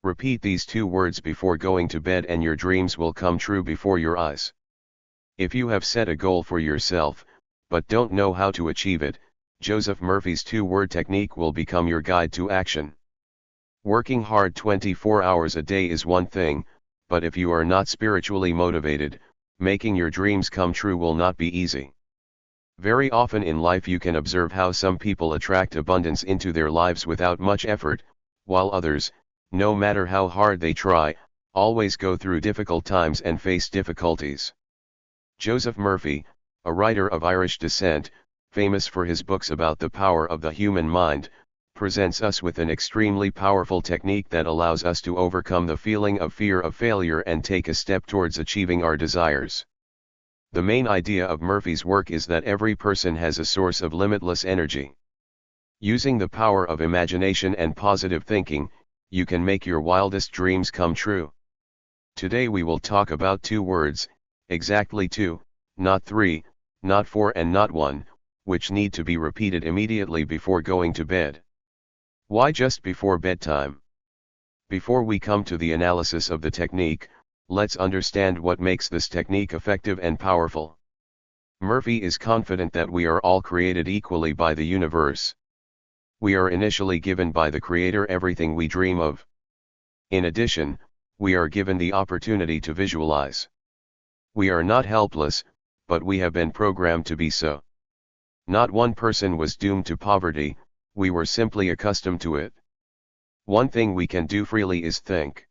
Repeat these 2 words before going to bed and your dreams will come true before your eyes. If you have set a goal for yourself, but don't know how to achieve it, Joseph Murphy's 2-word technique will become your guide to action. Working hard 24 hours a day is one thing, but if you are not spiritually motivated, making your dreams come true will not be easy. Very often in life you can observe how some people attract abundance into their lives without much effort, while others, no matter how hard they try, always go through difficult times and face difficulties. Joseph Murphy, a writer of Irish descent, famous for his books about the power of the human mind, presents us with an extremely powerful technique that allows us to overcome the feeling of fear of failure and take a step towards achieving our desires. The main idea of Murphy's work is that every person has a source of limitless energy. Using the power of imagination and positive thinking, you can make your wildest dreams come true. Today we will talk about 2 words, exactly 2, not 3, not 4 and not 1, which need to be repeated immediately before going to bed. Why just before bedtime? Before we come to the analysis of the technique, let's understand what makes this technique effective and powerful. Murphy is confident that we are all created equally by the universe. We are initially given by the Creator everything we dream of. In addition, we are given the opportunity to visualize. We are not helpless, but we have been programmed to be so. Not one person was doomed to poverty, we were simply accustomed to it. One thing we can do freely is think.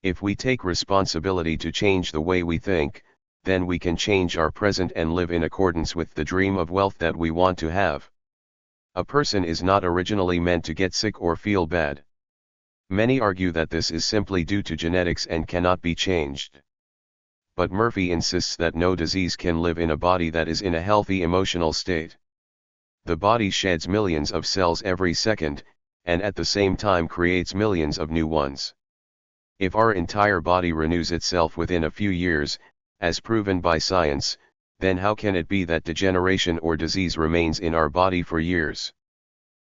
If we take responsibility to change the way we think, then we can change our present and live in accordance with the dream of wealth that we want to have. A person is not originally meant to get sick or feel bad. Many argue that this is simply due to genetics and cannot be changed. But Murphy insists that no disease can live in a body that is in a healthy emotional state. The body sheds millions of cells every second, and at the same time creates millions of new ones. If our entire body renews itself within a few years, as proven by science, then how can it be that degeneration or disease remains in our body for years?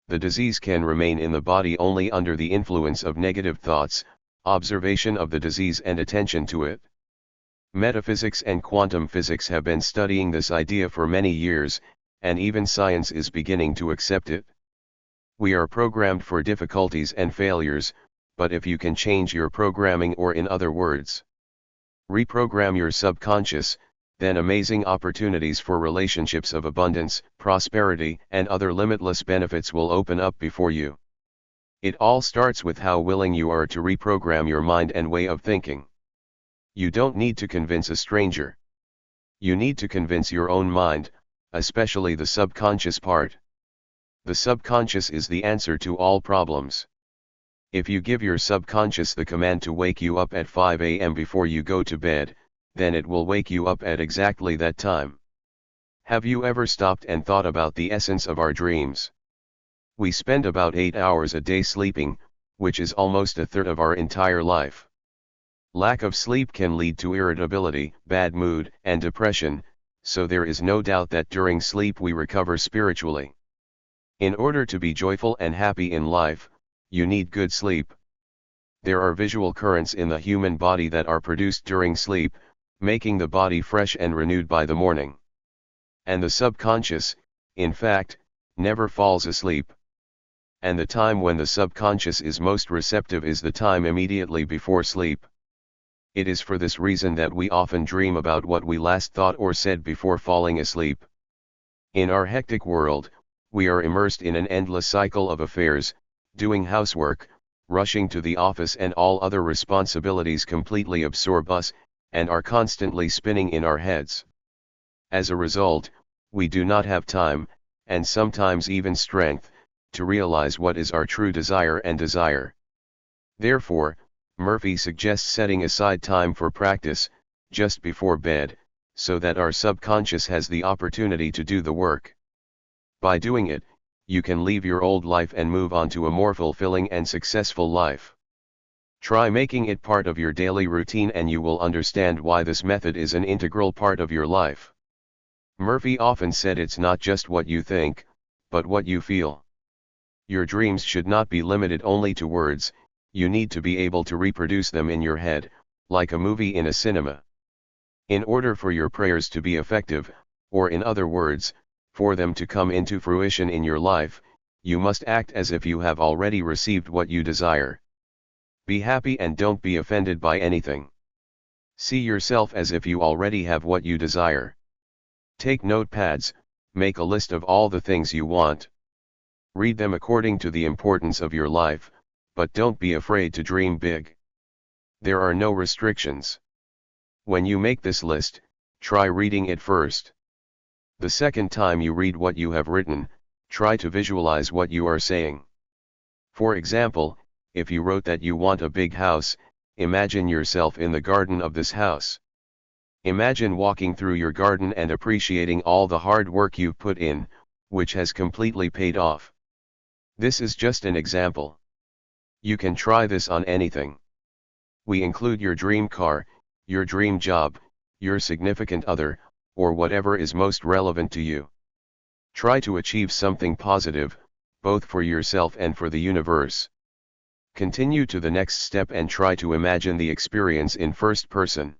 The disease can remain in the body only under the influence of negative thoughts, observation of the disease and attention to it. Metaphysics and quantum physics have been studying this idea for many years, and even science is beginning to accept it. We are programmed for difficulties and failures, but if you can change your programming, or in other words, reprogram your subconscious, then amazing opportunities for relationships of abundance, prosperity, and other limitless benefits will open up before you. It all starts with how willing you are to reprogram your mind and way of thinking. You don't need to convince a stranger. You need to convince your own mind, especially the subconscious part. The subconscious is the answer to all problems. If you give your subconscious the command to wake you up at 5 a.m. before you go to bed, then it will wake you up at exactly that time. Have you ever stopped and thought about the essence of our dreams? We spend about 8 hours a day sleeping, which is almost a third of our entire life. Lack of sleep can lead to irritability, bad mood, and depression, so there is no doubt that during sleep we recover spiritually. In order to be joyful and happy in life, you need good sleep. There are visual currents in the human body that are produced during sleep, making the body fresh and renewed by the morning. And the subconscious, in fact, never falls asleep. And the time when the subconscious is most receptive is the time immediately before sleep. It is for this reason that we often dream about what we last thought or said before falling asleep. In our hectic world, we are immersed in an endless cycle of affairs, doing housework, rushing to the office, and all other responsibilities completely absorb us, and are constantly spinning in our heads. As a result, we do not have time, and sometimes even strength, to realize what is our true desire and desire. Therefore, Murphy suggests setting aside time for practice, just before bed, so that our subconscious has the opportunity to do the work. By doing it, you can leave your old life and move on to a more fulfilling and successful life. Try making it part of your daily routine and you will understand why this method is an integral part of your life. Murphy often said it's not just what you think, but what you feel. Your dreams should not be limited only to words, you need to be able to reproduce them in your head, like a movie in a cinema. In order for your prayers to be effective, or in other words, for them to come into fruition in your life, you must act as if you have already received what you desire. Be happy and don't be offended by anything. See yourself as if you already have what you desire. Take notepads, make a list of all the things you want. Read them according to the importance of your life, but don't be afraid to dream big. There are no restrictions. When you make this list, try reading it first. The second time you read what you have written, try to visualize what you are saying. For example, if you wrote that you want a big house, imagine yourself in the garden of this house. Imagine walking through your garden and appreciating all the hard work you've put in, which has completely paid off. This is just an example. You can try this on anything. We include your dream car, your dream job, your significant other, or whatever is most relevant to you. Try to achieve something positive, both for yourself and for the universe. Continue to the next step and try to imagine the experience in first person.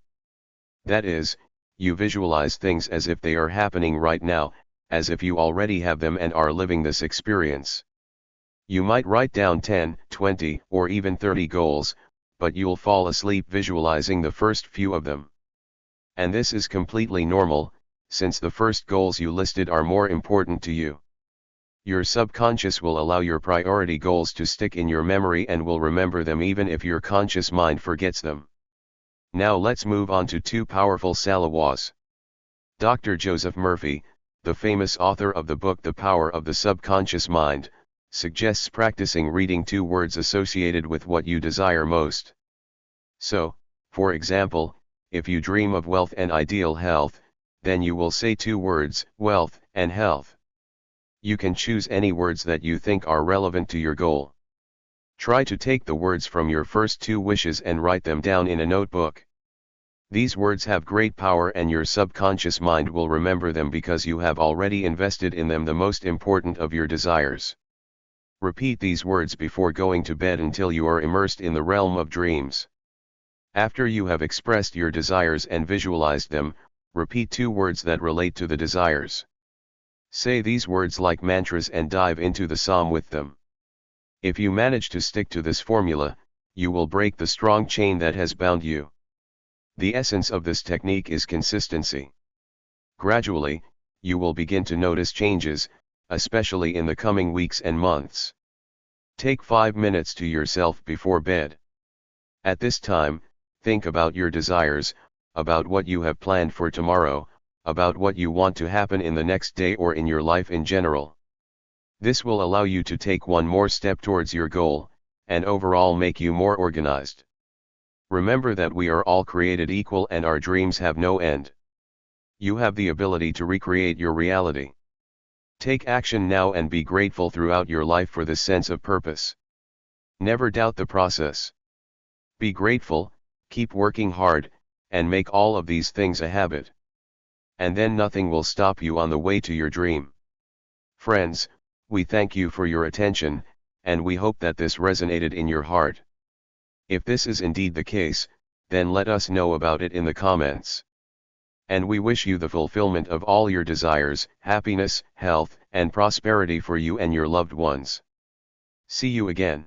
That is, you visualize things as if they are happening right now, as if you already have them and are living this experience. You might write down 10, 20, or even 30 goals, but you'll fall asleep visualizing the first few of them. And this is completely normal, since the first goals you listed are more important to you. Your subconscious will allow your priority goals to stick in your memory and will remember them even if your conscious mind forgets them. Now let's move on to two powerful salawas. Dr. Joseph Murphy, the famous author of the book The Power of the Subconscious Mind, suggests practicing reading 2 words associated with what you desire most. So, for example, if you dream of wealth and ideal health, then you will say 2 words, wealth and health. You can choose any words that you think are relevant to your goal. Try to take the words from your first 2 wishes and write them down in a notebook. These words have great power and your subconscious mind will remember them because you have already invested in them the most important of your desires. Repeat these words before going to bed until you are immersed in the realm of dreams. After you have expressed your desires and visualized them, repeat 2 words that relate to the desires. Say these words like mantras and dive into the psalm with them. If you manage to stick to this formula, you will break the strong chain that has bound you. The essence of this technique is consistency. Gradually, you will begin to notice changes, especially in the coming weeks and months. Take 5 minutes to yourself before bed. At this time, think about your desires, about what you have planned for tomorrow, about what you want to happen in the next day or in your life in general. This will allow you to take one more step towards your goal, and overall make you more organized. Remember that we are all created equal and our dreams have no end. You have the ability to recreate your reality. Take action now and be grateful throughout your life for this sense of purpose. Never doubt the process. Be grateful, keep working hard, and make all of these things a habit. And then nothing will stop you on the way to your dream. Friends, we thank you for your attention, and we hope that this resonated in your heart. If this is indeed the case, then let us know about it in the comments. And we wish you the fulfillment of all your desires, happiness, health, and prosperity for you and your loved ones. See you again.